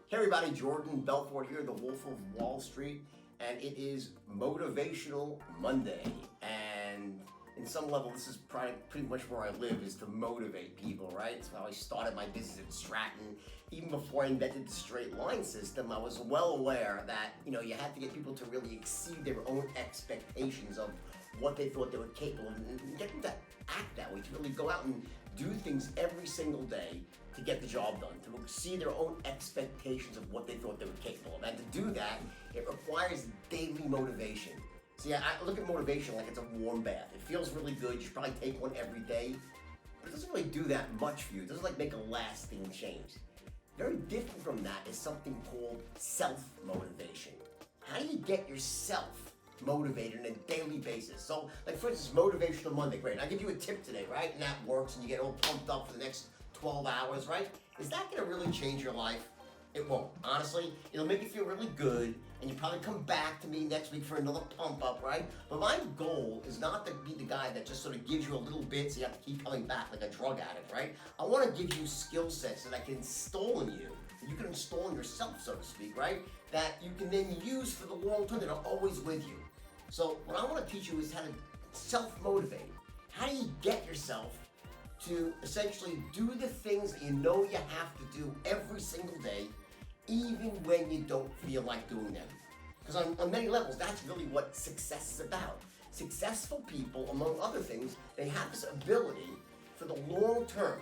Hey everybody, Jordan Belfort here, the Wolf of Wall Street, and it is Motivational Monday. And in some level, this is pretty much where I live, is to motivate people, right? So how I started my business at Stratton. Even before I invented the straight line system, I was well aware that, you had to get people to really exceed their own expectations of what they thought they were capable of, and get them to act that way, to really go out and do things every single day to get the job done, to exceed their own expectations of what they thought they were capable of. And to do that, it requires daily motivation. See, I look at motivation like it's a warm bath. It feels really good. You should probably take one every day, but it doesn't really do that much for you. It doesn't make a lasting change. Very different from that is something called self-motivation. How do you get yourself motivated on a daily basis? So, like for instance, Motivational Monday, great. I give you a tip today, right? And that works, and you get all pumped up for the next 12 hours, right? Is that gonna really change your life? It won't. Honestly, it'll make you feel really good, and you probably come back to me next week for another pump up, right? But my goal is not to be the guy that just sort of gives you a little bit so you have to keep coming back like a drug addict, right? I wanna give you skill sets that I can install in you, that you can install in yourself, so to speak, right? That you can then use for the long term, that are always with you. So what I wanna teach you is how to self-motivate. How do you get yourself to essentially do the things that you know you have to do every single day, even when you don't feel like doing them? Because on many levels, that's really what success is about. Successful people, among other things, they have this ability for the long term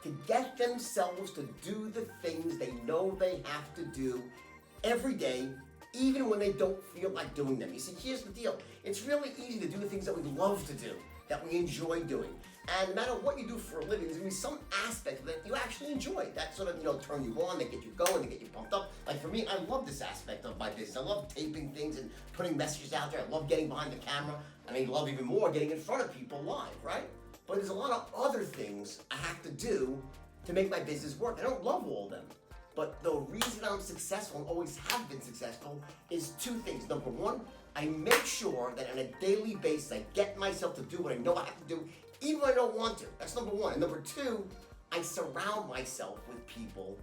to get themselves to do the things they know they have to do every day, even when they don't feel like doing them. You see, here's the deal. It's really easy to do the things that we love to do, that we enjoy doing. And no matter what you do for a living, there's gonna be some aspect that you actually enjoy, that sort of, turn you on, that get you going, that get you pumped up. Like for me, I love this aspect of my business. I love taping things and putting messages out there. I love getting behind the camera. I love even more getting in front of people live, right? But there's a lot of other things I have to do to make my business work. I don't love all of them. But the reason I'm successful and always have been successful is two things. Number one, I make sure that on a daily basis I get myself to do what I know I have to do, even when I don't want to. That's number one. And number two, I surround myself with people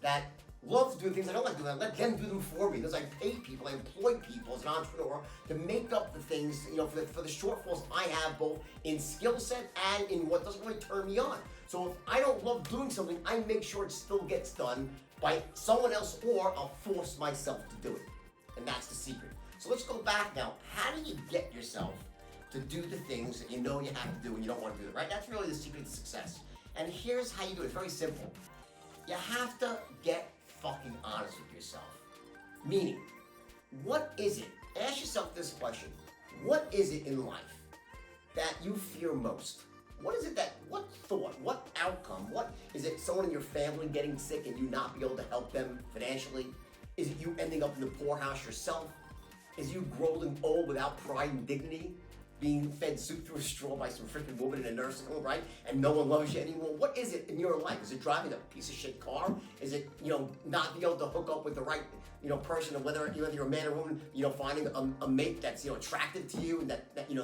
that love to do things I don't like doing. I let them do them for me. Because I pay people, I employ people as an entrepreneur to make up the things, for the shortfalls I have, both in skill set and in what doesn't really turn me on. So if I don't love doing something, I make sure it still gets done by someone else, or I'll force myself to do it. And that's the secret. So let's go back now. How do you get yourself to do the things that you know you have to do and you don't want to do it, right? That's really the secret to success. And here's how you do it. It's very simple. You have to get fucking honest with yourself. Meaning, what is it? Ask yourself this question. What is it in life that you fear most? What is it what thought, what outcome, what is it? Someone in your family getting sick and you not be able to help them financially? Is it you ending up in the poorhouse yourself? Is you growing old without pride and dignity? Being fed soup through a straw by some freaking woman in a nursing home, right? And no one loves you anymore. What is it in your life? Is it driving a piece of shit car? Is it, not being able to hook up with the right, person, or whether you're a man or woman, finding a mate that's, attractive to you and that you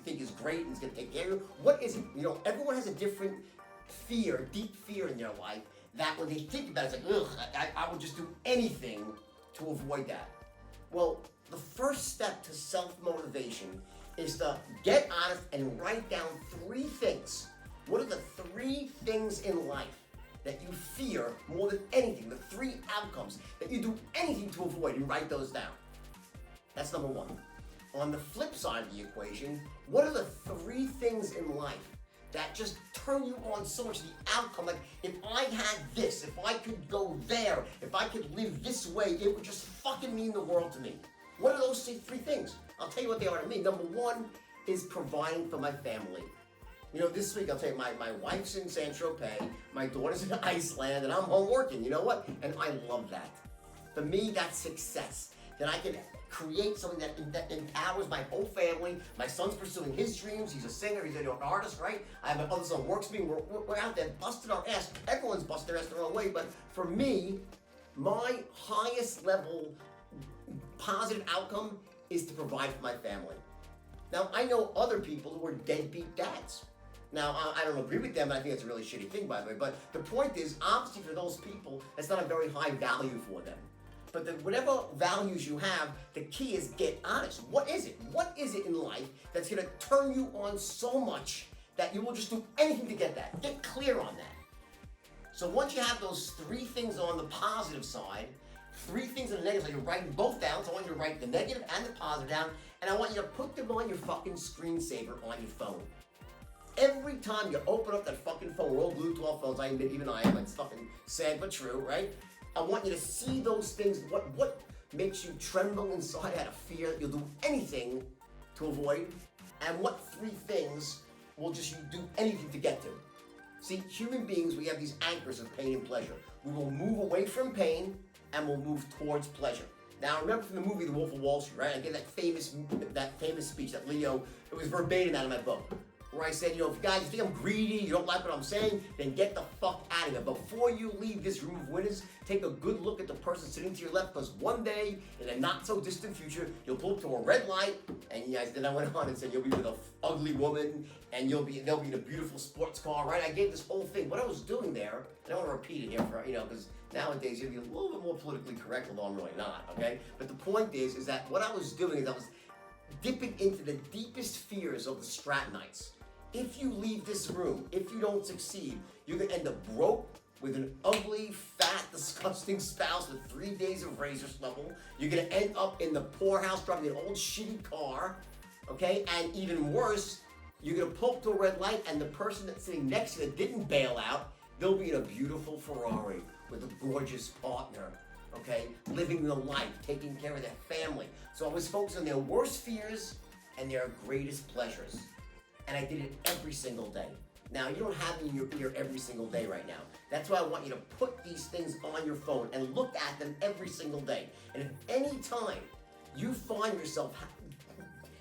think is great and is gonna take care of you? What is it? Everyone has a different fear, deep fear in their life, that when they think about it, it's like, ugh, I would just do anything to avoid that. Well, the first step to self-motivation is to get honest and write down 3 things. What are the 3 things in life that you fear more than anything? The 3 outcomes that you do anything to avoid, and write those down. That's number 1. On the flip side of the equation, what are the 3 things in life that just turn you on so much, the outcome? Like, if I had this, if I could go there, if I could live this way, it would just fucking mean the world to me. What are those 3 things? I'll tell you what they are to me. Number 1 is providing for my family. This week I'll tell you, my wife's in San Tropez, my daughter's in Iceland, and I'm home working. You know what? And I love that. For me, that's success. That I can create something that empowers my whole family. My son's pursuing his dreams. He's a singer. He's an artist, right? I have my other son works with me. We're out there busting our ass. Everyone's busting their ass their own way. But for me, my highest level positive outcome is to provide for my family. Now, I know other people who are deadbeat dads. Now, I don't agree with them, and I think that's a really shitty thing, by the way, but the point is, obviously for those people, that's not a very high value for them. But whatever values you have, the key is get honest. What is it? What is it in life that's going to turn you on so much that you will just do anything to get that? Get clear on that. So once you have those 3 things on the positive side, 3 things on the negative side, you're writing both down. So I want you to write the negative and the positive down, and I want you to put them on your fucking screensaver on your phone. Every time you open up that fucking phone, we're all glued to our phones. I admit, even I am. It's fucking sad but true, right? I want you to see those things. What makes you tremble inside out of fear that you'll do anything to avoid, and what 3 things will just you do anything to get to. See, human beings, we have these anchors of pain and pleasure. We will move away from pain and we'll move towards pleasure. Now, remember from the movie The Wolf of Wall Street, right? I gave that famous speech that Leo, it was verbatim out of my book, where I said, if you guys think I'm greedy, you don't like what I'm saying, then get the fuck out of here. Before you leave this room of winners, take a good look at the person sitting to your left, because one day, in a not so distant future, you'll pull up to a red light, and then I went on and said, you'll be with an ugly woman, and they'll be in a beautiful sports car, right? I gave this whole thing. What I was doing there, and I want to repeat it here for, because nowadays you'll be a little bit more politically correct, although I'm really not, okay? But the point is that what I was doing is I was dipping into the deepest fears of the Strattonites. If you leave this room, if you don't succeed, you're going to end up broke with an ugly, fat, disgusting spouse with 3 days of razor stubble. You're going to end up in the poorhouse driving an old shitty car, okay? And even worse, you're going to pull up to a red light and the person that's sitting next to you that didn't bail out, they'll be in a beautiful Ferrari with a gorgeous partner, okay? Living their life, taking care of their family. So I was focused on their worst fears and their greatest pleasures. And I did it every single day. Now, you don't have me in your ear every single day right now. That's why I want you to put these things on your phone and look at them every single day. And if any time you find yourself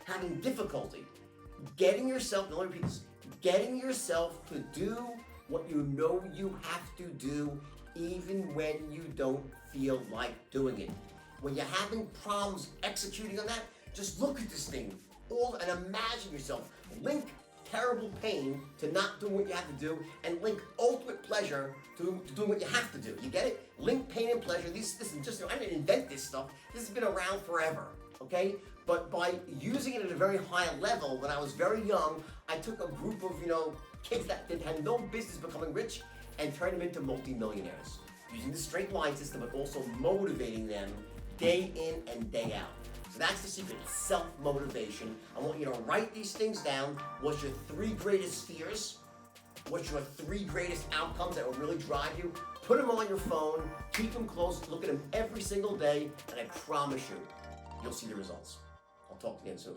having difficulty getting yourself to do what you know you have to do, even when you don't feel like doing it. When you're having problems executing on that, just look at this thing and imagine yourself. Link terrible pain to not doing what you have to do, and link ultimate pleasure to doing what you have to do. You get it? Link pain and pleasure. I didn't invent this stuff. This has been around forever, okay? But by using it at a very high level, when I was very young, I took a group of, kids that had no business becoming rich and turned them into multimillionaires. Using the straight line system, but also motivating them day in and day out. So that's the secret, self-motivation. I want you to write these things down. What's your 3 greatest fears? What's your 3 greatest outcomes that will really drive you? Put them on your phone, keep them close, look at them every single day, and I promise you, you'll see the results. I'll talk to you again soon.